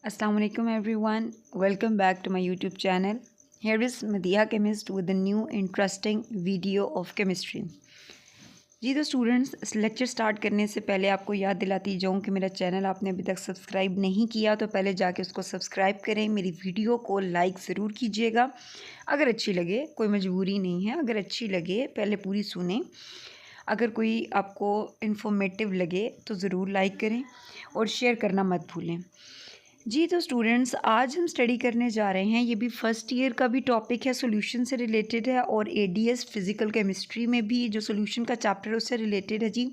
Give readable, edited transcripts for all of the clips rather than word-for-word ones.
Assalamualaikum everyone, welcome back to my YouTube channel. Here is Madhiya Chemist with a new interesting video of chemistry. जी तो students, lecture start करने से पहले आपको याद दिलाती जाऊँ कि मेरा चैनल आपने अभी तक सब्सक्राइब नहीं किया तो पहले जाके उसको सब्सक्राइब करें। मेरी वीडियो को लाइक ज़रूर कीजिएगा अगर अच्छी लगे, कोई मजबूरी नहीं है। अगर अच्छी लगे पहले पूरी सुनें, अगर कोई आपको इन्फॉर्मेटिव लगे तो ज़रूर लाइक करें और शेयर करना मत भूलें। जी तो स्टूडेंट्स, आज हम स्टडी करने जा रहे हैं, ये भी फर्स्ट ईयर का भी टॉपिक है, सॉल्यूशन से रिलेटेड है और एडीएस फिज़िकल केमिस्ट्री में भी जो सॉल्यूशन का चैप्टर है उससे रिलेटेड है। जी,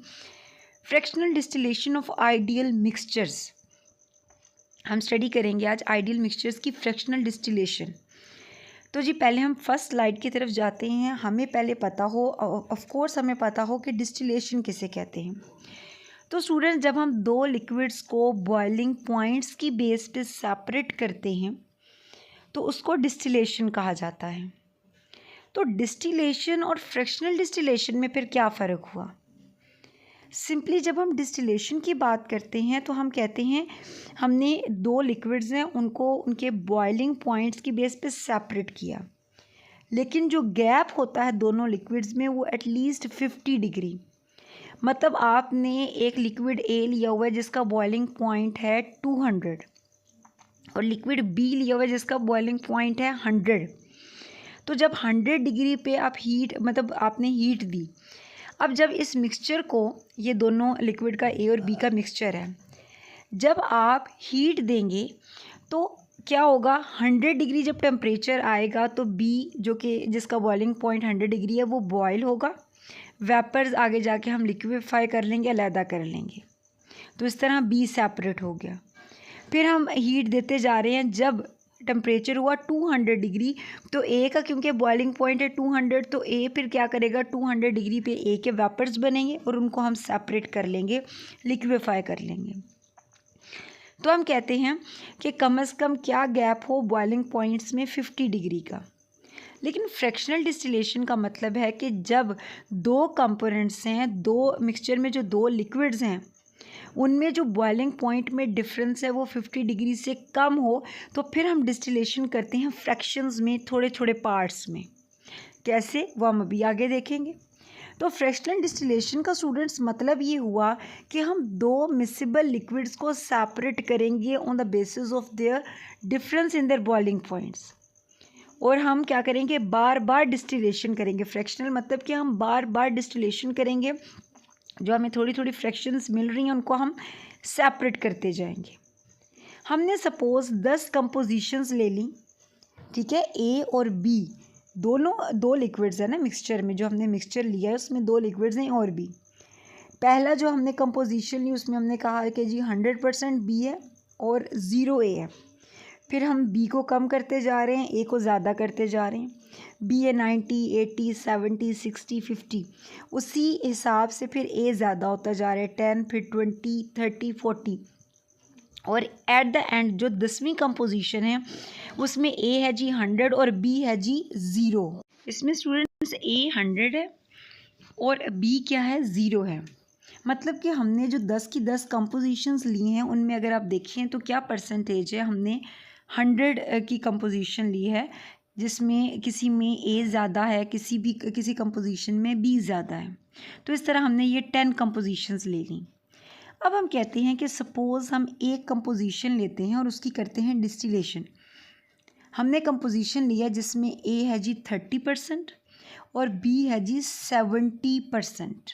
fractional distillation of ideal mixtures हम स्टडी करेंगे आज, आइडियल मिक्सचर्स की फ्रैक्शनल डिस्टिलेशन। तो जी पहले हम फर्स्ट स्लाइड की तरफ जाते हैं। हमें पहले पता हो, ऑफ कोर्स हमें पता हो कि डिस्टिलेशन किसे कहते हैं। तो स्टूडेंट, जब हम दो लिक्विड्स को बॉइलिंग पॉइंट्स की बेस पे सेपरेट करते हैं तो उसको डिस्टिलेशन कहा जाता है। तो डिस्टिलेशन और फ्रैक्शनल डिस्टिलेशन में फिर क्या फ़र्क हुआ? सिंपली जब हम डिस्टिलेशन की बात करते हैं तो हम कहते हैं हमने दो लिक्विड्स हैं उनको उनके बॉइलिंग पॉइंट्स की बेस पे सेपरेट किया, लेकिन जो गैप होता है दोनों लिक्विड्स में वो एटलीस्ट 50 डिग्री। मतलब आपने एक लिक्विड ए लिया हुआ है जिसका बॉइलिंग पॉइंट है 200 और लिक्विड बी लिया हुआ है जिसका बॉइलिंग पॉइंट है 100। तो जब 100 डिग्री पे आप आपने हीट दी, अब जब इस मिक्सचर को, ये दोनों लिक्विड का ए और बी का मिक्सचर है, जब आप हीट देंगे तो क्या होगा, 100 डिग्री जब टेम्परेचर आएगा तो बी जो कि जिसका बॉइलिंग पॉइंट 100 डिग्री है वो बॉयल होगा, वेपर्स आगे जाके हम लिक्विफाई कर लेंगे, अलहदा कर लेंगे। तो इस तरह बी सेपरेट हो गया। फिर हम हीट देते जा रहे हैं, जब टेम्परेचर हुआ 200 डिग्री तो ए का क्योंकि बॉइलिंग पॉइंट है 200, तो ए फिर क्या करेगा, 200 डिग्री पे ए के वेपर्स बनेंगे और उनको हम सेपरेट कर लेंगे, लिक्विफाई कर लेंगे। तो हम कहते हैं कि कम से कम क्या गैप हो बॉइलिंग पॉइंट्स में, 50 डिग्री का। लेकिन फ्रैक्शनल डिस्टिलेशन का मतलब है कि जब दो कंपोनेंट्स हैं, दो मिक्सचर में जो दो लिक्विड्स हैं उनमें जो बॉइलिंग पॉइंट में डिफरेंस है वो 50 डिग्री से कम हो, तो फिर हम डिस्टिलेशन करते हैं फ्रैक्शंस में, थोड़े थोड़े पार्ट्स में। कैसे, वो हम अभी आगे देखेंगे। तो फ्रैक्शनल डिस्टिलेशन का स्टूडेंट्स मतलब ये हुआ कि हम दो मिसिबल लिक्विड्स को सेपरेट करेंगे on the basis of their difference in their boiling points, और हम क्या करेंगे, बार बार डिस्टिलेशन करेंगे। फ्रैक्शनल मतलब कि हम बार बार डिस्टिलेशन करेंगे, जो हमें थोड़ी थोड़ी फ्रैक्शंस मिल रही हैं उनको हम सेपरेट करते जाएंगे। हमने सपोज़ 10 कंपोजिशंस ले ली, ठीक है, ए और बी दोनों दो लिक्विड्स हैं ना मिक्सचर में, जो हमने मिक्सचर लिया है उसमें दो लिक्विड्स हैं और बी। पहला जो हमने कंपोजिशन ली उसमें हमने कहा है कि जी 100% बी है और 0 ए है। फिर हम बी को कम करते जा रहे हैं, ए को ज़्यादा करते जा रहे हैं। बी है 90, 80, 70, 60, 50, उसी हिसाब से फिर ए ज़्यादा होता जा रहा है, 10, फिर 20, 30, 40, और एट द एंड जो 10वीं कंपोजिशन है उसमें ए है जी 100 और बी है जी 0। इसमें स्टूडेंट्स ए 100 है और बी क्या है, 0 है। मतलब कि हमने जो 10 की 10 कंपोजिशंस ली हैं उनमें अगर आप देखें तो क्या परसेंटेज है, हमने 100 की कंपोजिशन ली है जिसमें किसी में ए ज़्यादा है, किसी कंपोजिशन में बी ज़्यादा है। तो इस तरह हमने ये 10 कंपोजिशंस ले ली। अब हम कहते हैं कि सपोज़ हम एक कंपोजिशन लेते हैं और उसकी करते हैं डिस्टिलेशन। हमने कंपोजिशन लिया जिसमें ए है जी 30% और बी है जी 70%।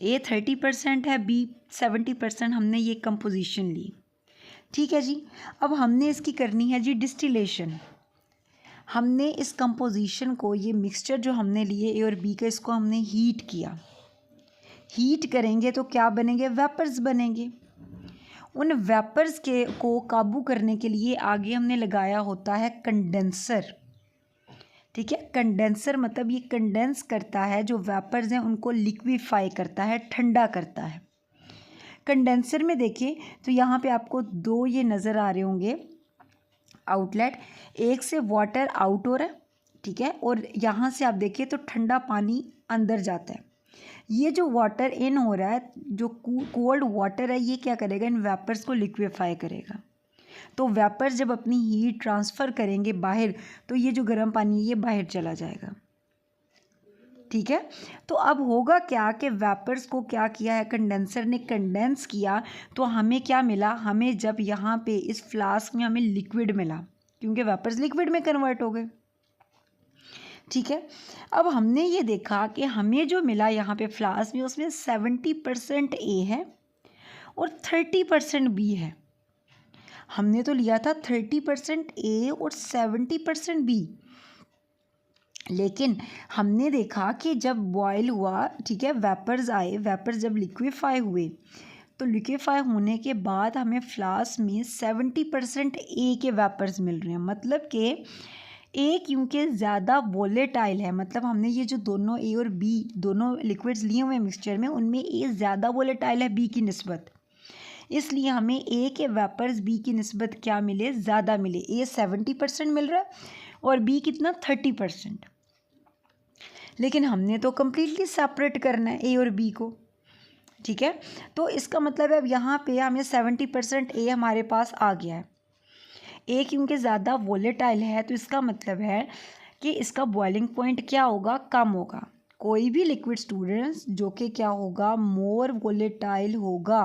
ए 30% है, बी 70%, हमने ये कंपोजिशन ली, ठीक है जी। अब हमने इसकी करनी है जी डिस्टिलेशन। हमने इस कंपोजिशन को, ये मिक्सचर जो हमने लिए ए और बी का, इसको हमने हीट किया। हीट करेंगे तो क्या बनेंगे, वेपर्स बनेंगे। उन वेपर्स को काबू करने के लिए आगे हमने लगाया होता है कंडेंसर, ठीक है। कंडेंसर मतलब ये कंडेंस करता है, जो वेपर्स हैं उनको लिक्विफाई करता है, ठंडा करता है। कंडेंसर में देखें तो यहाँ पे आपको दो ये नज़र आ रहे होंगे आउटलेट, एक से वाटर आउट हो रहा है, ठीक है, और यहाँ से आप देखिए तो ठंडा पानी अंदर जाता है। ये जो वाटर इन हो रहा है, जो कोल्ड वाटर है, ये क्या करेगा, इन वेपर्स को लिक्विफाई करेगा। तो वेपर्स जब अपनी हीट ट्रांसफ़र करेंगे बाहर, तो ये जो गर्म पानी है ये बाहर चला जाएगा। ठीक है, तो अब होगा क्या कि वेपर्स को क्या किया है, कंडेंसर ने कंडेंस किया, तो हमें क्या मिला, हमें जब यहाँ पे इस फ्लास्क में हमें लिक्विड मिला, क्योंकि वेपर्स लिक्विड में कन्वर्ट हो गए। ठीक है, अब हमने ये देखा कि हमें जो मिला यहाँ पे फ्लास्क में, उसमें 70% ए है और 30% बी है। हमने तो लिया था 30% ए और 70% बी, लेकिन हमने देखा कि जब बॉयल हुआ, ठीक है, वेपर्स आए, वेपर्स जब लिक्विफाई हुए, तो लिक्विफाई होने के बाद हमें फ्लास्क में 70% ए के वेपर्स मिल रहे हैं। मतलब कि ए क्योंकि ज़्यादा वोलेटाइल है, मतलब हमने ये जो दोनों ए और बी दोनों लिक्विड्स लिए हुए हैं मिक्सचर में, उनमें ए ज़्यादा वोलेटाइल है बी की निस्बत, इसलिए हमें ए के वेपर्स बी की निस्बत क्या मिले, ज़्यादा मिले। ए 70% मिल रहा है और बी कितना, 30%। लेकिन हमने तो कम्प्लीटली सेपरेट करना है ए और बी को। ठीक है, तो इसका मतलब है अब यहाँ पे हमें 70% ए हमारे पास आ गया है। ए क्योंकि ज़्यादा वोलेटाइल है, तो इसका मतलब है कि इसका बॉइलिंग पॉइंट क्या होगा, कम होगा। कोई भी लिक्विड स्टूडेंट्स जो कि क्या होगा, मोर वोलेटाइल होगा।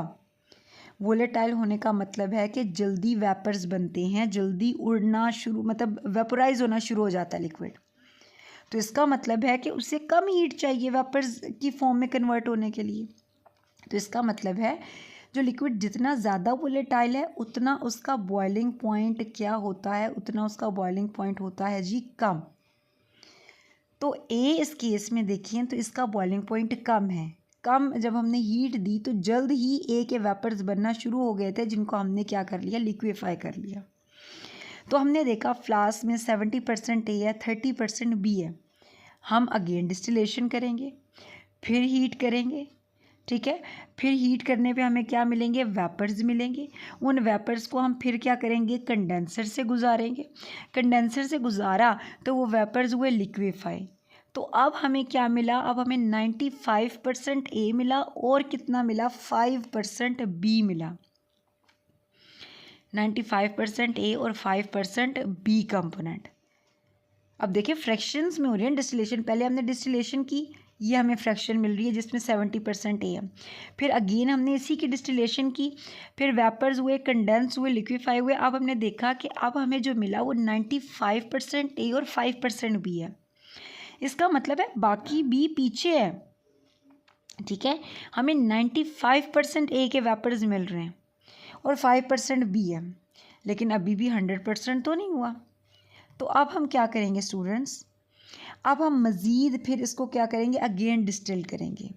वोलेटाइल होने का मतलब है कि जल्दी वेपर्स बनते हैं, जल्दी उड़ना शुरू, मतलब वेपोराइज होना शुरू हो जाता है लिक्विड। तो इसका मतलब है कि उसे कम हीट चाहिए वेपर्स की फॉर्म में कन्वर्ट होने के लिए। तो इसका मतलब है जो लिक्विड जितना ज़्यादा वोलेटाइल है, उतना उसका बॉइलिंग पॉइंट क्या होता है, उतना उसका बॉइलिंग पॉइंट होता है जी कम। तो ए इस केस में देखिए तो इसका बॉइलिंग पॉइंट कम है। कम जब हमने हीट दी तो जल्द ही ए के वेपर्स बनना शुरू हो गए थे, जिनको हमने क्या कर लिया, लिक्विफाई कर लिया। तो हमने देखा फ्लास्क में 70% ए है, 30% बी है। हम अगेन डिस्टिलेशन करेंगे, फिर हीट करेंगे। ठीक है, फिर हीट करने पे हमें क्या मिलेंगे, वेपर्स मिलेंगे। उन वेपर्स को हम फिर क्या करेंगे, कंडेंसर से गुजारेंगे। कंडेंसर से गुजारा तो वो वेपर्स हुए लिक्विफाई। तो अब हमें क्या मिला, अब हमें 95% ए मिला और कितना मिला, 5% बी मिला। 95% ए और 5% बी कंपोनेंट। अब देखिए फ्रैक्शंस में हो रही है डिस्टिलेशन। पहले हमने डिस्टिलेशन की, ये हमें फ्रैक्शन मिल रही है जिसमें 70% ए है। फिर अगेन हमने इसी की डिस्टिलेशन की, फिर वेपर्स हुए, कंडेंस हुए, लिक्विफाई हुए। अब हमने देखा कि अब हमें जो मिला वो 95% ए और 5% बी है। इसका मतलब है बाकी बी पीछे है। ठीक है, हमें 95% ए के वेपर्स मिल रहे हैं और 5% बी है, लेकिन अभी भी 100% तो नहीं हुआ। तो अब हम क्या करेंगे स्टूडेंट्स, अब हम मज़ीद फिर इसको क्या करेंगे, अगेन डिस्टिल करेंगे।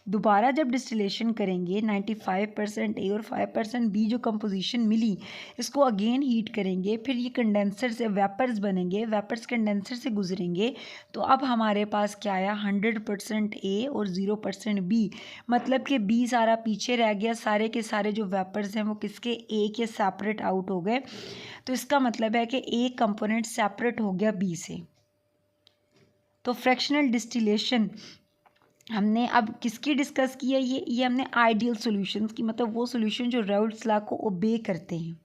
दोबारा जब डिस्टिलेशन करेंगे 95% ए और 5% बी जो कंपोजिशन मिली, इसको अगेन हीट करेंगे। फिर ये कंडेंसर से वेपर्स बनेंगे, वेपर्स कंडेंसर से गुजरेंगे। तो अब हमारे पास क्या आया, 100% ए और 0% बी। मतलब कि बी सारा पीछे रह गया, सारे के सारे जो वेपर्स हैं वो किसके, ए के सेपरेट आउट हो गए। तो इसका मतलब है कि ए कंपोनेंट सेपरेट हो गया बी से। तो फ्रैक्शनल डिस्टिलेशन हमने अब किसकी डिस्कस की है, ये हमने आइडियल सॉल्यूशंस की, मतलब वो सॉल्यूशन जो राउल्ट्स लॉ को ओबे करते हैं,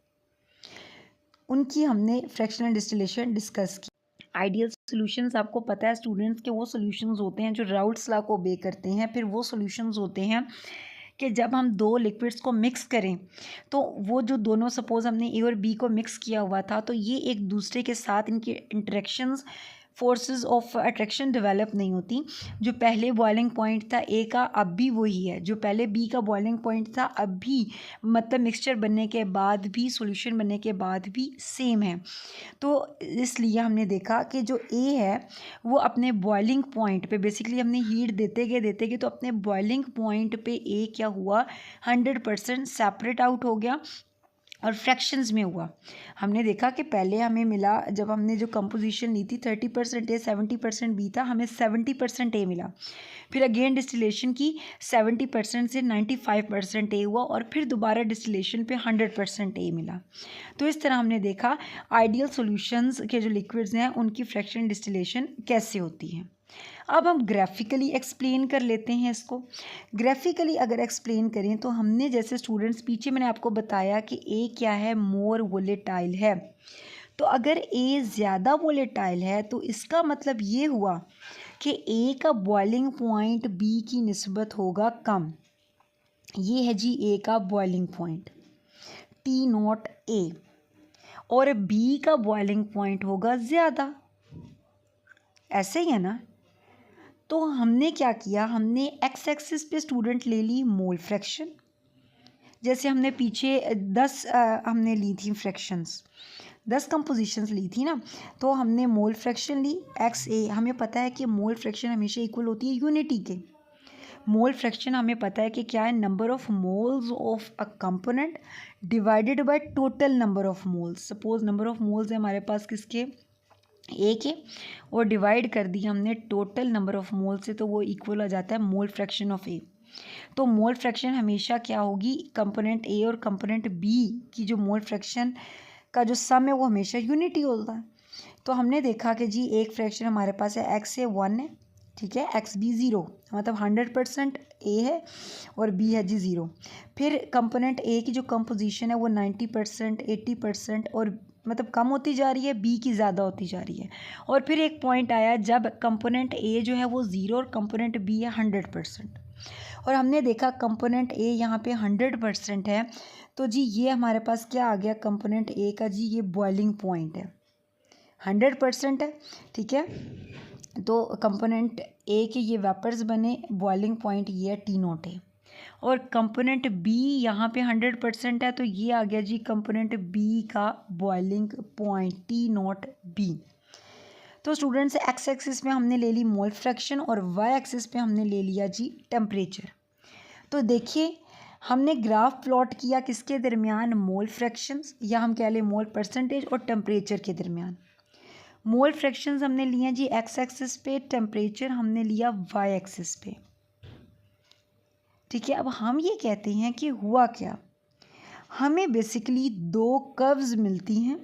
उनकी हमने फ्रैक्शनल डिस्टिलेशन डिस्कस की। आइडियल सॉल्यूशंस आपको पता है स्टूडेंट्स के वो सॉल्यूशंस होते हैं जो राउल्ट्स लॉ को ओबे करते हैं। फिर वो सॉल्यूशंस होते हैं कि जब हम दो लिक्विड्स को मिक्स करें, तो वो जो दोनों, सपोज हमने ए और बी को मिक्स किया हुआ था, तो ये एक दूसरे के साथ इनकी interactions, forces of attraction develop नहीं होती। जो पहले बॉइलिंग पॉइंट था ए का, अब भी वही है। जो पहले बी का बॉइलिंग पॉइंट था, अब भी, मतलब मिक्सचर बनने के बाद भी, सॉल्यूशन बनने के बाद भी सेम है। तो इसलिए हमने देखा कि जो ए है वो अपने बॉइलिंग पॉइंट पे, बेसिकली हमने हीट देते गए तो अपने बॉइलिंग पॉइंट पे ए क्या हुआ, 100% सेपरेट आउट हो गया और फ्रैक्शंस में हुआ। हमने देखा कि पहले हमें मिला, जब हमने जो कंपोजिशन ली थी 30% ए 70% बी था, हमें 70% ए मिला। फिर अगेन डिस्टिलेशन की, 70% से 95% ए हुआ और फिर दोबारा डिस्टिलेशन पे 100% ए मिला। तो इस तरह हमने देखा आइडियल सॉल्यूशंस के जो लिक्विड्स हैं उनकी फ्रैक्शनल डिस्टिलेशन कैसे होती है। अब हम ग्राफिकली एक्सप्लेन कर लेते हैं इसको। ग्राफिकली अगर एक्सप्लेन करें तो हमने जैसे स्टूडेंट्स पीछे मैंने आपको बताया कि ए क्या है, मोर वोलेटाइल है। तो अगर ए ज़्यादा वोलेटाइल है तो इसका मतलब ये हुआ कि ए का बॉइलिंग पॉइंट बी की निस्बत होगा कम। ये है जी ए का boiling point T not a, और बी का बॉइलिंग पॉइंट होगा ज़्यादा। ऐसे ही है ना। तो हमने क्या किया, हमने एक्स एक्सिस पे स्टूडेंट ले ली मोल फ्रैक्शन। जैसे हमने पीछे 10 हमने ली थी फ्रैक्शंस, 10 कंपोजिशंस ली थी ना, तो हमने मोल फ्रैक्शन ली एक्स ए। हमें पता है कि मोल फ्रैक्शन हमेशा इक्वल होती है यूनिटी के। मोल फ्रैक्शन हमें पता है कि क्या है, number of moles of a component divided by total number of moles. Suppose number of moles है हमारे पास किसके, ए के, और डिवाइड कर दिया हमने टोटल नंबर ऑफ मोल से, तो वो इक्वल आ जाता है मोल फ्रैक्शन ऑफ ए। तो मोल फ्रैक्शन हमेशा क्या होगी, कंपोनेंट ए और कंपोनेंट बी की जो मोल फ्रैक्शन का जो सम है वो हमेशा यूनिटी होता है। तो हमने देखा कि जी एक फ्रैक्शन हमारे पास है एक्स ए 1 है, ठीक है, एक्स बी 0, मतलब 100% ए है और बी है जी 0। फिर कंपोनेंट ए की जो कंपोजिशन है वो 90%, 80% और मतलब कम होती जा रही है, बी की ज़्यादा होती जा रही है। और फिर एक पॉइंट आया जब कंपोनेंट ए जो है वो 0 और कंपोनेंट बी है 100%। और हमने देखा कंपोनेंट ए यहाँ पे 100% है, तो जी ये हमारे पास क्या आ गया, कंपोनेंट ए का जी ये बॉइलिंग पॉइंट है, 100% है, ठीक है। तो कंपोनेंट ए के ये वेपर्स बने, बॉइलिंग पॉइंट ये टी नॉट है। और कंपोनेंट बी यहाँ पे 100% है, तो ये आ गया जी कंपोनेंट बी का boiling point T not be. तो स्टूडेंट्स एक्स एक्सिस पे हमने ले ली मोल फ्रैक्शन और वाई एक्सिस पे हमने ले लिया जी टेम्परेचर। तो देखिए हमने ग्राफ प्लॉट किया किसके दरमियान, मोल फ्रैक्शंस या हम कह लें मोल परसेंटेज और टेम्परेचर के दरमियान। मोल फ्रैक्शंस हमने लिए जी एक्स एक्सिस पे, टेम्परेचर हमने लिया वाई एक्सिस पे, ठीक है। अब हम ये कहते हैं कि हुआ क्या, हमें बेसिकली दो कर्व्स मिलती हैं,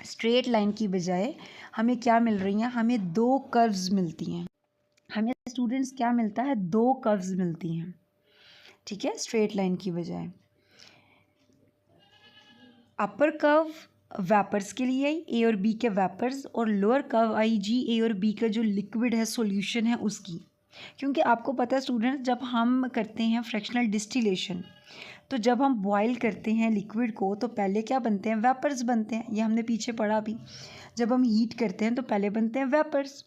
स्ट्रेट लाइन की बजाय हमें क्या मिल रही हैं, हमें दो कर्व्स मिलती हैं। हमें स्टूडेंट्स क्या मिलता है, दो कर्व्स मिलती हैं, ठीक है, स्ट्रेट लाइन की बजाय। अपर कर्व वेपर्स के लिए आई, ए और बी के वेपर्स, और लोअर कर्व आई जी ए और बी का जो लिक्विड है, सॉल्यूशन है उसकी। क्योंकि आपको पता है स्टूडेंट्स, जब हम करते हैं फ्रैक्शनल डिस्टिलेशन, तो जब हम बॉयल करते हैं लिक्विड को तो पहले क्या बनते हैं, वेपर्स बनते हैं। ये हमने पीछे पढ़ा भी, जब हम हीट करते हैं तो पहले बनते हैं वेपर्स,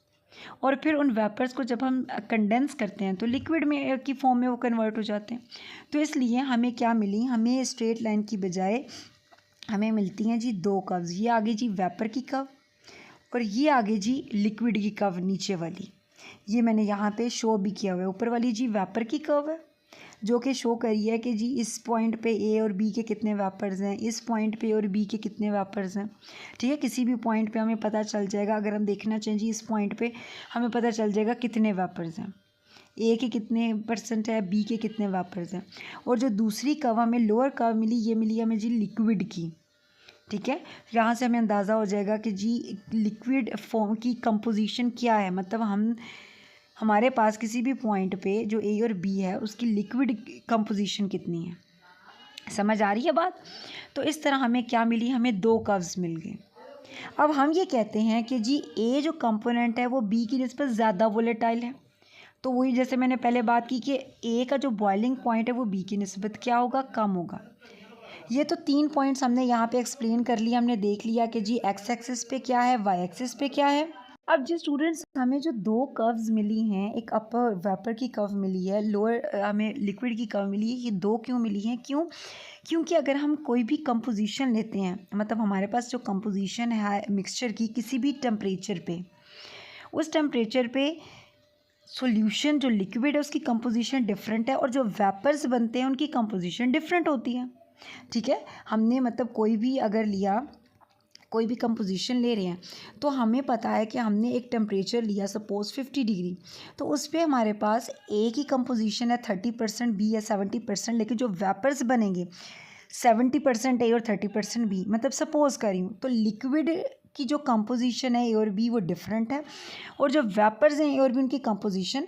और फिर उन वेपर्स को जब हम कंडेंस करते हैं तो लिक्विड में की फॉर्म में वो कन्वर्ट हो जाते हैं। तो इसलिए हमें क्या मिली, हमें स्ट्रेट लाइन की बजाय हमें मिलती हैं जी दो कर्व्स। ये आगे जी वेपर की कर्व और ये आगे जी लिक्विड की कर्व नीचे वाली। ये मैंने यहाँ पे शो भी किया हुआ है। ऊपर वाली जी वेपर की कर्व है जो कि शो करी है कि जी इस पॉइंट पे ए और बी के कितने वेपर्स हैं, इस पॉइंट पे ए और बी के कितने वेपर्स हैं, ठीक है। किसी भी पॉइंट पे हमें पता चल जाएगा, अगर हम देखना चाहें जी इस पॉइंट पे हमें पता चल जाएगा कितने वेपर्स हैं, ए के कितने % है, बी के कितने वेपर्स हैं। और जो दूसरी कर्व हमें लोअर कर्व मिली, ये मिली हमें जी लिक्विड की, ठीक है। यहाँ से हमें अंदाज़ा हो जाएगा कि जी लिक्विड फॉर्म की कंपोजिशन क्या है, मतलब हमारे पास किसी भी पॉइंट पे जो ए और बी है उसकी लिक्विड कंपोजिशन कितनी है। समझ आ रही है बात। तो इस तरह हमें क्या मिली, हमें दो कर्व्स मिल गए। अब हम ये कहते हैं कि जी ए जो कंपोनेंट है वो बी की निस्बत ज़्यादा वोलेटाइल है। तो वही जैसे मैंने पहले बात की कि ए का जो बॉइलिंग पॉइंट है वो बी की निस्बत क्या होगा, कम होगा। ये तो 3 पॉइंट्स हमने यहाँ पे एक्सप्लेन कर लिया, हमने देख लिया कि जी एक्स एक्सिस पे क्या है, वाई एक्सिस पे क्या है। अब जी स्टूडेंट्स हमें जो दो कर्व्स मिली हैं, एक अपर वेपर की कर्व मिली है, लोअर हमें लिक्विड की कर्व मिली है। ये दो क्यों मिली हैं, क्योंकि अगर हम कोई भी कंपोजिशन लेते हैं, मतलब हमारे पास जो कंपोजिशन है मिक्सचर की किसी भी टेम्परेचर पे, उस टेम्परेचर पे सॉल्यूशन जो लिक्विड है उसकी कंपोजिशन डिफरेंट है और जो वेपर्स बनते हैं उनकी कंपोजिशन डिफरेंट होती है, ठीक है। हमने मतलब कोई भी अगर लिया, कोई भी कंपोजिशन ले रहे हैं तो हमें पता है कि हमने एक टेम्परेचर लिया सपोज़ 50 डिग्री, तो उस पर हमारे पास ए की कंपोजिशन है 30%, बी है 70%, लेकिन जो वेपर्स बनेंगे 70% ए और 30% बी, मतलब सपोज़ कर रही हूँ। तो लिक्विड की जो कंपोजिशन है ए और बी वो डिफरेंट है, और जो वेपर्स हैं ए और बी उनकी कंपोजिशन,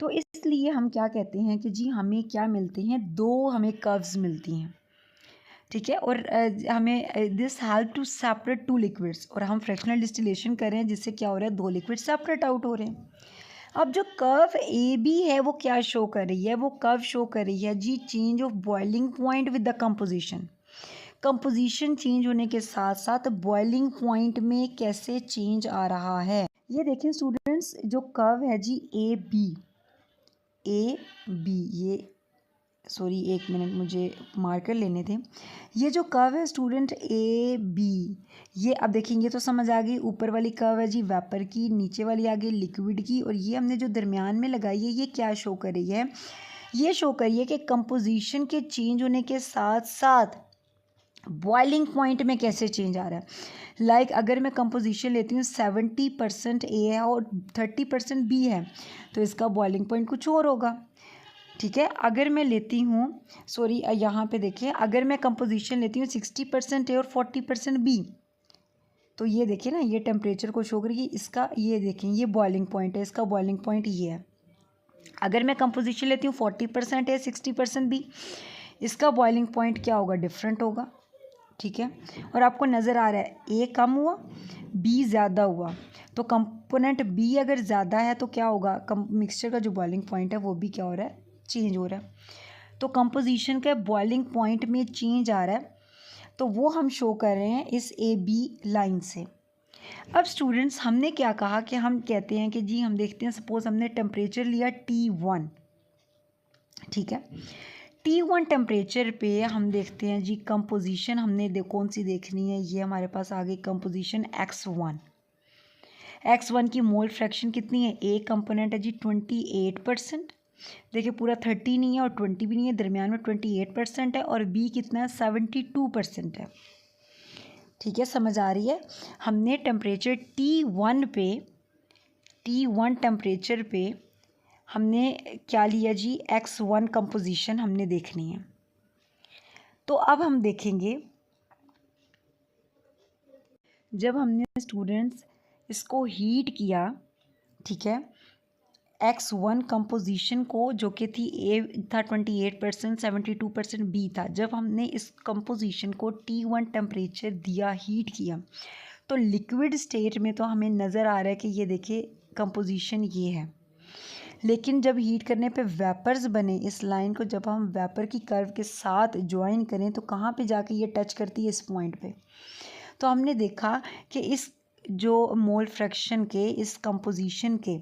तो इसलिए हम क्या कहते हैं कि जी हमें क्या मिलते हैं, दो हमें कर्व्स मिलती हैं, ठीक है। और हमें this help to separate two liquids, और हम फ्रैक्शनल डिस्टिलेशन कर रहे हैं जिससे क्या हो रहा है, दो लिक्विड सेपरेट आउट हो रहे हैं। अब जो कर्व ए बी है वो क्या शो कर रही है, वो कर्व शो कर रही है जी change of boiling point with the composition. Composition change होने के साथ साथ बॉइलिंग पॉइंट में कैसे चेंज आ रहा है। ये देखें स्टूडेंट्स, जो कर्व है जी ए बी ये सॉरी एक मिनट मुझे मार्कर लेने थे। ये जो कर्व है स्टूडेंट ए बी, ये अब देखेंगे तो समझ आ गई, ऊपर वाली कर्व है जी वेपर की, नीचे वाली आ गई लिक्विड की, और ये हमने जो दरमियान में लगाई है ये क्या शो कर रही है, ये शो कर रही है कि कंपोजिशन के चेंज होने के साथ साथ बॉइलिंग पॉइंट में कैसे चेंज आ रहा है। लाइक अगर मैं कंपोजिशन लेती हूँ 70% ए है और 30% बी है, तो इसका बॉइलिंग पॉइंट कुछ और होगा, ठीक है। अगर मैं लेती हूँ सॉरी यहाँ पे देखिए, अगर मैं कंपोजिशन लेती हूँ 60% ए और 40% बी, तो ये देखिए ना, ये टेम्परेचर को शो करेगी, इसका ये देखें ये बॉइलिंग पॉइंट है, इसका बॉइलिंग पॉइंट ये है। अगर मैं कंपोजिशन लेती हूँ 40% ए 60% बी, इसका बॉइलिंग पॉइंट क्या होगा, डिफरेंट होगा, ठीक है। और आपको नज़र आ रहा है ए कम हुआ बी ज़्यादा हुआ, तो कंपोनेंट बी अगर ज़्यादा है तो क्या होगा, मिक्सचर का जो बॉइलिंग पॉइंट है वो भी क्या हो रहा है, चेंज हो रहा है। तो कंपोजिशन का बॉइलिंग पॉइंट में चेंज आ रहा है, तो वो हम शो कर रहे हैं इस ए बी लाइन से। अब स्टूडेंट्स हमने क्या कहा कि हम कहते हैं कि जी हम देखते हैं, सपोज हमने टेम्परेचर लिया T1, ठीक है। T1 टेम्परेचर पे हम देखते हैं जी कंपोजिशन हमने कौन सी देखनी है, ये हमारे पास आ गई कंपोजिशन X1 की मोल फ्रैक्शन कितनी है, ए कंपोनेंट है जी 28%, देखिए पूरा 30 नहीं है और 20 भी नहीं है, दरमियान में 28% है, और बी कितना है 72% है, ठीक है, समझ आ रही है। हमने टेम्परेचर T1 टेम्परेचर पे हमने क्या लिया जी, X1 कंपोजिशन हमने देखनी है। तो अब हम देखेंगे, जब हमने स्टूडेंट्स इसको हीट किया, ठीक है, X1 कंपोजिशन को, जो कि थी ए था 28%, 72% बी था, जब हमने इस कंपोजिशन को T1 टेम्परेचर दिया, हीट किया, तो लिक्विड स्टेट में तो हमें नज़र आ रहा है कि ये देखिए कंपोजिशन ये है, लेकिन जब हीट करने पे वेपर्स बने, इस लाइन को जब हम वेपर की कर्व के साथ ज्वाइन करें तो कहाँ पे जाके ये टच करती है, इस पॉइंट पे। तो हमने देखा कि इस जो मोल फ्रैक्शन के, इस कंपोजिशन के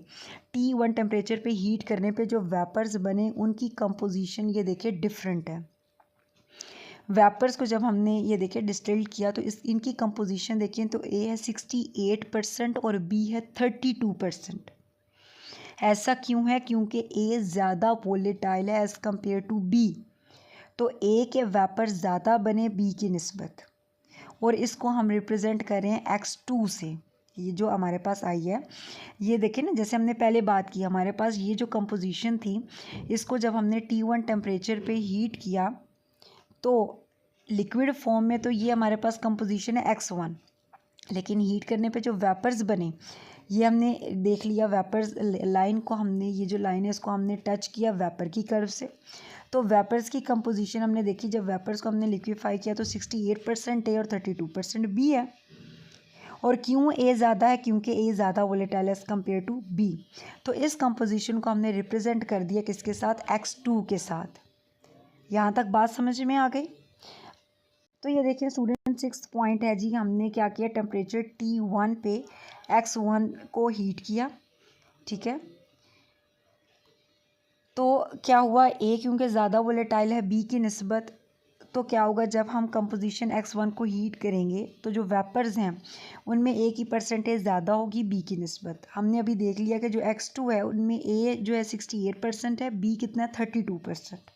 T1 टेम्परेचर पे हीट करने पे जो वेपर्स बने उनकी कंपोजिशन ये देखिए डिफरेंट है। वेपर्स को जब हमने ये देखिए डिस्टिल्ड किया तो इनकी कंपोजिशन देखिए, तो ए है 68% और बी है 32%। ऐसा क्यों है, क्योंकि ए ज़्यादा वोलेटाइल है एज़ कम्पेयर टू बी, तो ए के वेपर ज़्यादा बने बी की निस्बत, और इसको हम रिप्रेजेंट कर रहे हैं X2 से। ये जो हमारे पास आई है, ये देखिए ना, जैसे हमने पहले बात की, हमारे पास ये जो कंपोजिशन थी, इसको जब हमने T1 टेम्परेचर पे हीट किया तो लिक्विड फॉर्म में तो ये हमारे पास कंपोजिशन है X1, लेकिन हीट करने पे जो वेपर्स बने, ये हमने देख लिया, वेपर्स लाइन को हमने, ये जो लाइन है इसको हमने टच किया वेपर की कर्व से, तो वेपर्स की कंपोजिशन हमने देखी, जब वेपर्स को हमने लिक्विफाई किया तो 68% ए और 32% बी है। और क्यों ए ज़्यादा है, क्योंकि ए ज़्यादा volatile as compare to B. तो इस कंपोजिशन को हमने रिप्रेजेंट कर दिया किसके साथ, X2 के साथ। यहाँ तक बात समझ में आ गई। तो ये देखिए स्टूडेंट 6 पॉइंट है जी, हमने क्या किया, टेम्परेचर T1 पे X1 को हीट किया, ठीक है। तो क्या हुआ, ए क्योंकि ज़्यादा वोलेटाइल है बी की निस्बत, तो क्या होगा, जब हम कंपोजिशन X1 को हीट करेंगे तो जो वेपर्स हैं उनमें ए की परसेंटेज ज़्यादा होगी बी की निस्बत। हमने अभी देख लिया कि जो X2 है उनमें ए जो है 68% है, बी कितना है 32%।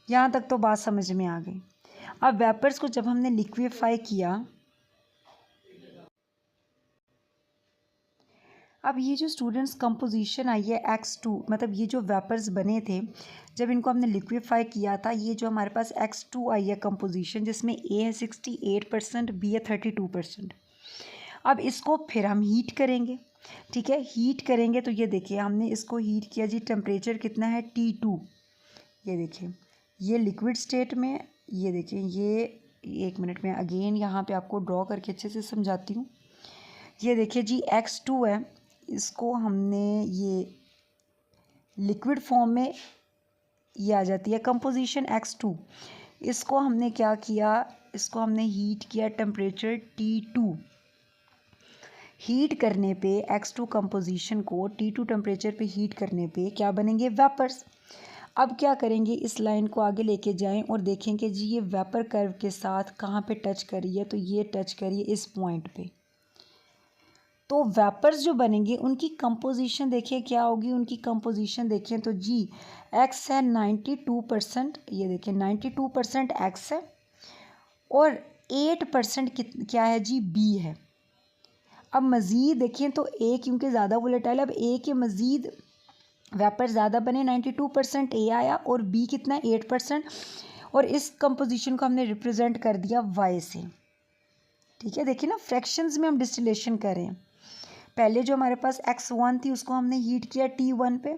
यहाँ तक तो बात समझ में आ गई। अब वेपर्स को जब हमने लिक्विफाई किया, अब ये जो स्टूडेंट्स कंपोजिशन आई है X2, मतलब ये जो वेपर्स बने थे जब इनको हमने लिक्विफाई किया था, ये जो हमारे पास X2 आई है कंपोजिशन, जिसमें ए है 68%, बी है 32%। अब इसको फिर हम हीट करेंगे, ठीक है। हीट करेंगे तो ये देखिए हमने इसको हीट किया जी, टेम्परेचर कितना है T2। ये देखिए ये लिक्विड स्टेट में, ये देखिए ये 1 मिनट में अगेन यहाँ पे आपको ड्रॉ करके अच्छे से समझाती हूँ। ये देखिए जी X2 है, इसको हमने ये लिक्विड फॉर्म में ये आ जाती है कंपोजिशन X2। इसको हमने क्या किया, इसको हमने हीट किया टेम्परेचर T2। हीट करने पे X2 कंपोजिशन को T2 टेम्परेचर पे हीट करने पे क्या बनेंगे, वेपर्स। अब क्या करेंगे, इस लाइन को आगे लेके जाएं और देखेंगे जी ये वेपर कर्व के साथ कहाँ पे टच करी है, तो ये टच करी है इस पॉइंट पे। तो वेपर्स जो बनेंगे उनकी कंपोजिशन देखिए क्या होगी, उनकी कंपोजिशन देखिए तो जी एक्स है 92%, ये देखिए 92% एक्स है और 8% क्या है जी, बी है। अब मज़ीद देखिए तो ए क्योंकि ज़्यादा वोलेटाइल, अब ए के मज़ीद वेपर ज़्यादा बने, 92% ए आया और बी कितना 8%, और इस कंपोजिशन को हमने रिप्रेजेंट कर दिया वाई से, ठीक है। देखिए ना फ्रैक्शंस में हम डिस्टिलेशन करें, पहले जो हमारे पास X1 थी उसको हमने हीट किया T1 पे,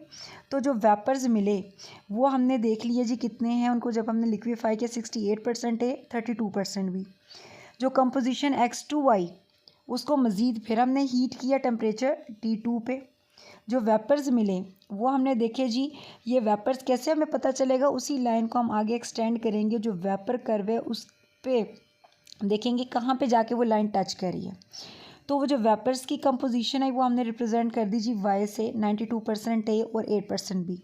तो जो वेपर्स मिले वो हमने देख लिए जी कितने हैं, उनको जब हमने लिक्विफाई किया 68% है 32% भी। जो कंपोजिशन X2 आई उसको मज़ीद फिर हमने हीट किया टेम्परेचर T2 पे, जो वेपर्स मिले वो हमने देखे जी, ये वेपर्स कैसे हमें पता चलेगा, उसी लाइन को हम आगे एक्सटेंड करेंगे, जो वेपर कर्व है उस पे देखेंगे कहाँ पे जाके वो लाइन टच करी है। तो वो जो वेपर्स की कंपोजिशन है वो हमने रिप्रेजेंट कर दी जी वाई से, 92% ए और 8% बी।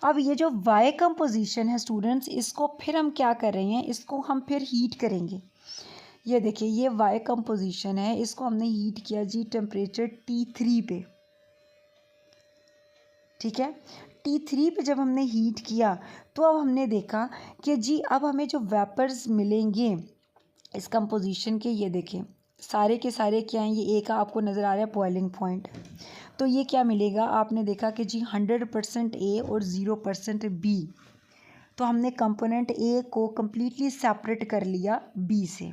अब ये जो वाई कंपोजिशन है स्टूडेंट्स, इसको फिर हम क्या कर रहे हैं, इसको हम फिर हीट करेंगे। ये देखिए ये वाई कंपोजिशन है, इसको हमने हीट किया जी टेम्परेचर T3 पे, ठीक है। T3 पे जब हमने हीट किया तो अब हमने देखा कि जी अब हमें जो वेपर्स मिलेंगे इस कंपोजिशन के, ये देखिए सारे के सारे क्या हैं, ये ए का आपको नज़र आ रहा है बॉइलिंग पॉइंट, तो ये क्या मिलेगा, आपने देखा कि जी 100% ए और 0% बी। तो हमने कंपोनेंट ए को कम्प्लीटली सेपरेट कर लिया बी से।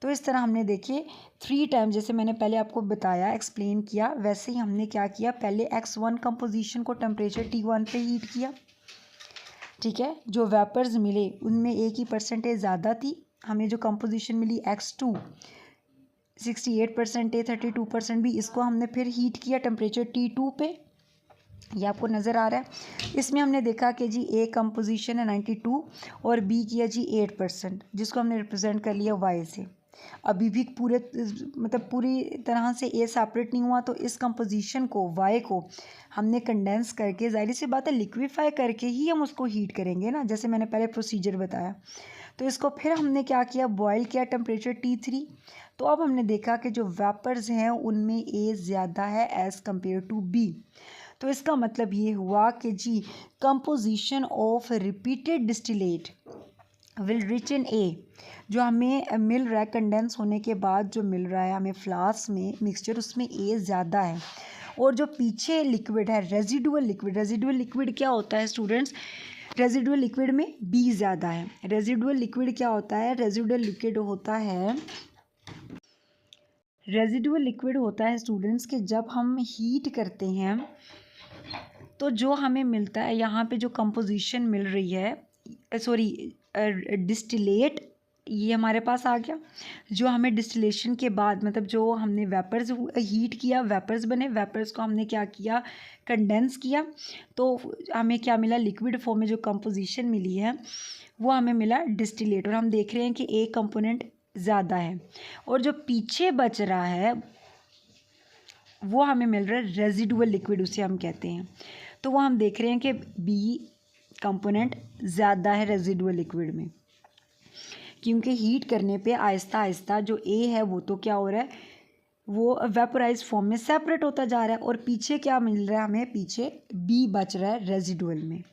तो इस तरह हमने देखिए 3 टाइम, जैसे मैंने पहले आपको बताया एक्सप्लेन किया, वैसे ही हमने क्या किया, पहले X1 कंपोजिशन को टेम्परेचर T1 पे हीट किया, ठीक है। जो वेपर्स मिले उनमें ए की परसेंटेज ज़्यादा थी, हमें जो कंपोजिशन मिली X2 68% ए 32% भी, इसको हमने फिर हीट किया टेम्परेचर T2 पे, ये आपको नज़र आ रहा है। इसमें हमने देखा कि जी ए कंपोजिशन है 92 और बी किया जी 8%, जिसको हमने रिप्रेजेंट कर लिया वाई से। अभी भी पूरे मतलब पूरी तरह से ए सेपरेट नहीं हुआ, तो इस कंपोजिशन को वाई को हमने कंडेंस करके, जाहिर सी बात है लिक्विफाई करके ही हम उसको हीट करेंगे ना, जैसे मैंने पहले प्रोसीजर बताया। तो इसको फिर हमने क्या किया, बॉयल किया टेम्परेचर T3। तो अब हमने देखा कि जो वेपर्स हैं उनमें ए ज़्यादा है एज़ कम्पेयर टू बी। तो इसका मतलब ये हुआ कि जी composition of repeated distillate will rich in A, जो हमें मिल रहा है कंडेंस होने के बाद जो मिल रहा है हमें फ्लास्क में मिक्सचर, उसमें ए ज़्यादा है। और जो पीछे लिक्विड है रेजिडुअल लिक्विड, रेजिडुअल लिक्विड क्या होता है स्टूडेंट्स, रेजिडुअल लिक्विड में बी ज़्यादा है। रेजिडुअल लिक्विड क्या होता है, रेजिडुअल लिक्विड होता है, रेजिडुअल लिक्विड होता है स्टूडेंट्स कि जब हम हीट करते हैं तो जो हमें मिलता है, यहाँ पे जो कंपोजिशन मिल रही है, सॉरी डिस्टिलेट, ये हमारे पास आ गया। जो हमें डिस्टिलेशन के बाद मतलब जो हमने वेपर्स हीट किया, वेपर्स बने, वेपर्स को हमने क्या किया, कंडेंस किया, तो हमें क्या मिला, लिक्विड फॉर्म में जो कंपोजिशन मिली है वो हमें मिला डिस्टिलेट। और हम देख रहे हैं कि एक कंपोनेंट ज़्यादा है और जो पीछे बच रहा है वो हमें मिल रहा है रेजिडुअल लिक्विड, उसे हम कहते हैं। तो वो हम देख रहे हैं कि बी कंपोनेंट ज़्यादा है रेजिडुअल लिक्विड में, क्योंकि हीट करने पे आहिस्ता आहिस्ता जो ए है वो तो क्या हो रहा है, वो वेपोराइज फॉर्म में सेपरेट होता जा रहा है, और पीछे क्या मिल रहा है हमें, पीछे बी बच रहा है रेजिडुअल में।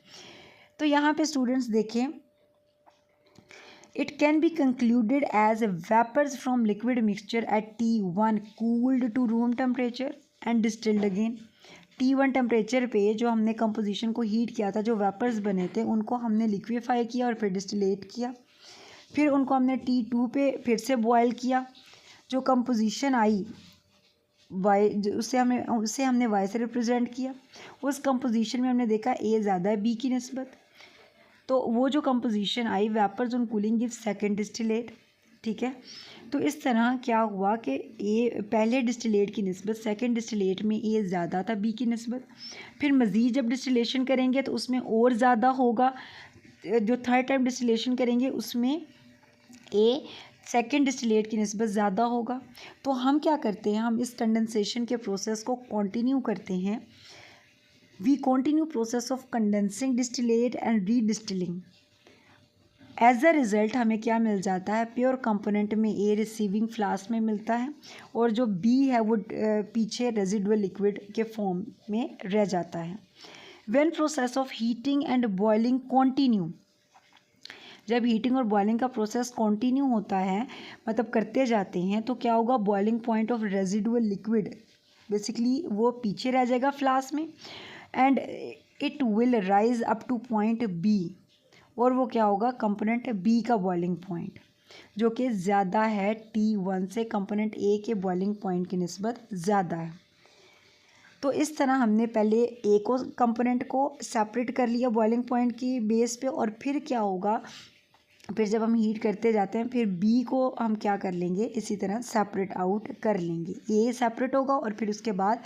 तो यहाँ पे स्टूडेंट्स देखें, it can be concluded as vapours from liquid mixture at T1 cooled to room temperature and distilled again. T1 temperature पे जो हमने कंपोजिशन को हीट किया था, जो वेपर्स बने थे उनको हमने लिक्विफाई किया और फिर डिस्टिलेट किया, फिर उनको हमने T2 पे फिर से बॉयल किया, जो कंपोजिशन आई वाई, उससे हमने वाई से रिप्रेजेंट किया। उस कंपोजिशन में हमने देखा ए ज़्यादा है बी की निस्बत, तो वो जो कंपोजिशन आई vapours on cooling give second distillate. ठीक है, तो इस तरह क्या हुआ कि ए पहले डिस्टिलेट की निस्बत सेकेंड डिस्टिलेट में ए ज़्यादा था बी की निस्बत। फिर मज़ीद जब डिस्टिलेशन करेंगे तो उसमें और ज़्यादा होगा, जो थर्ड टाइम डिस्टिलेशन करेंगे उसमें ए सेकेंड डिस्टिलेट की निस्बत ज़्यादा होगा। तो हम क्या करते हैं, हम इस कंडेंसेशन के प्रोसेस को कंटिन्यू करते हैं। We continue process of condensing distillate and redistilling. As a result हमें क्या मिल जाता है, प्योर कंपोनेंट में ए रिसीविंग फ्लास्क में मिलता है और जो बी है वो पीछे रेजिडुअल लिक्विड के फॉर्म में रह जाता है। When process of heating and boiling continue, जब हीटिंग और बॉइलिंग का प्रोसेस कंटिन्यू होता है, मतलब करते जाते हैं, तो क्या होगा, boiling point of residual liquid basically वो पीछे रह जाएगा फ्लास्क में and it will rise up to point B, और वो क्या होगा, कंपोनेंट बी का बॉइलिंग पॉइंट जो कि ज़्यादा है T1 से कंपोनेंट ए के बॉइलिंग पॉइंट की निस्बत ज़्यादा है। तो इस तरह हमने पहले ए को कंपोनेंट को सेपरेट कर लिया बॉइलिंग पॉइंट की बेस पे, और फिर क्या होगा, फिर जब हम हीट करते जाते हैं फिर बी को हम क्या कर लेंगे, इसी तरह सेपरेट आउट कर लेंगे। ए सेपरेट होगा और फिर उसके बाद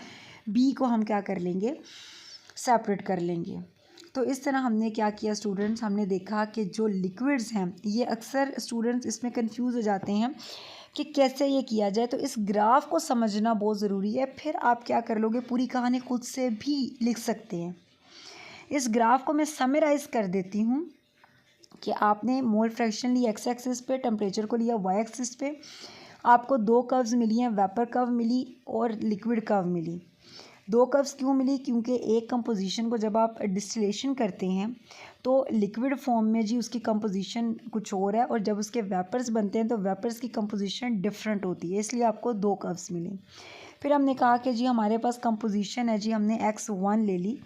बी को हम क्या कर लेंगे, सेपरेट कर लेंगे। तो इस तरह हमने क्या किया स्टूडेंट्स, हमने देखा कि जो लिक्विड्स हैं, ये अक्सर स्टूडेंट्स इसमें कंफ्यूज हो जाते हैं कि कैसे ये किया जाए। तो इस ग्राफ को समझना बहुत ज़रूरी है, फिर आप क्या कर लोगे, पूरी कहानी खुद से भी लिख सकते हैं। इस ग्राफ को मैं समराइज़ कर देती हूँ कि आपने मोल फ्रैक्शन लिया एक्स एक्सिस पे, टेम्परेचर को लिया वाई एक्सिस पे, आपको दो कर्व्स मिली हैं, वेपर कर्व मिली और लिक्विड कर्व मिली। दो कर्व्स क्यों मिली, क्योंकि एक कंपोजिशन को जब आप डिस्टिलेशन करते हैं तो लिक्विड फॉर्म में जी उसकी कंपोजिशन कुछ और है, और जब उसके वेपर्स बनते हैं तो वेपर्स की कंपोजिशन डिफरेंट होती है, इसलिए आपको दो कर्व्स मिले। फिर हमने कहा कि जी हमारे पास कंपोजिशन है, जी हमने X1 ले ली,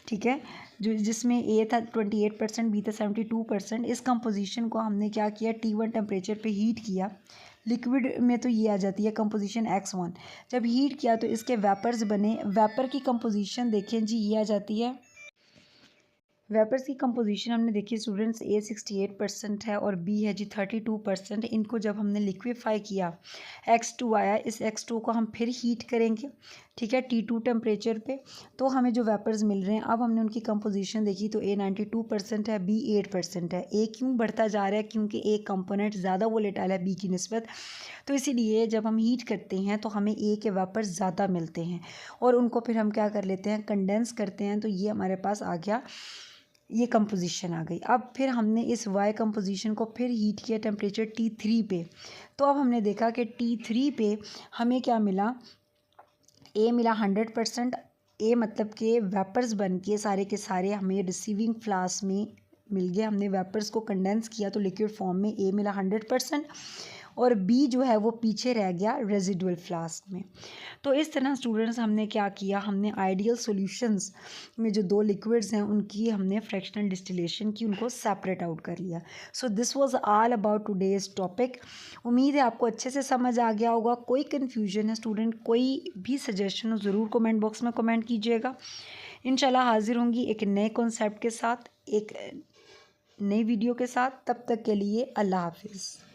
ठीक है, जो जिसमें ए था 28%, बी था 72%। इस कंपोजिशन को हमने क्या किया, T1 टेम्परेचर पे हीट किया। लिक्विड में तो ये आ जाती है कंपोजिशन X1। जब हीट किया तो इसके वेपर्स बने, वेपर की कंपोजिशन देखें जी ये आ जाती है। वेपर्स की कंपोजिशन हमने देखी स्टूडेंट्स, ए 68% है और बी है जी 32%। इनको जब हमने लिक्विफाई किया X2 आया, इस X2 को हम फिर हीट करेंगे, ठीक है, T2 टेम्परेचर पे, तो हमें जो वेपर्स मिल रहे हैं, अब हमने उनकी कंपोजिशन देखी तो ए 92% है, बी 8% है। ए क्यों बढ़ता जा रहा है, क्योंकि एक कंपोनेंट ज़्यादा वोलेटाइल है बी की निस्बत, तो इसीलिए जब हम हीट करते हैं तो हमें ए के वेपर्स ज़्यादा मिलते हैं और उनको फिर हम क्या कर लेते हैं, कंडेंस करते हैं, तो ये हमारे पास आ गया, ये कंपोजिशन आ गई। अब फिर हमने इस वाई कंपोजिशन को फिर हीट किया टेम्परेचर T3 पे, तो अब हमने देखा कि T3 पे हमें क्या मिला, ए मिला 100%। ए मतलब कि वेपर्स बन के सारे के सारे हमें रिसीविंग फ्लास्क में मिल गए। हमने वेपर्स को कंडेंस किया तो लिक्विड फॉर्म में ए मिला 100%, और बी जो है वो पीछे रह गया रेजिडुअल फ्लास्क में। तो इस तरह स्टूडेंट्स हमने क्या किया, हमने आइडियल सॉल्यूशंस में जो दो लिक्विड्स हैं उनकी हमने फ्रैक्शनल डिस्टिलेशन की, उनको सेपरेट आउट कर लिया। So this was all about today's topic. उम्मीद है आपको अच्छे से समझ आ गया होगा। कोई कन्फ्यूजन है स्टूडेंट, कोई भी सजेशन हो, ज़रूर कमेंट बॉक्स में कमेंट कीजिएगा। इंशाल्लाह हाजिर होंगी एक नए कॉन्सेप्ट के साथ, एक नई वीडियो के साथ। तब तक के लिए अल्लाह हाफिज़।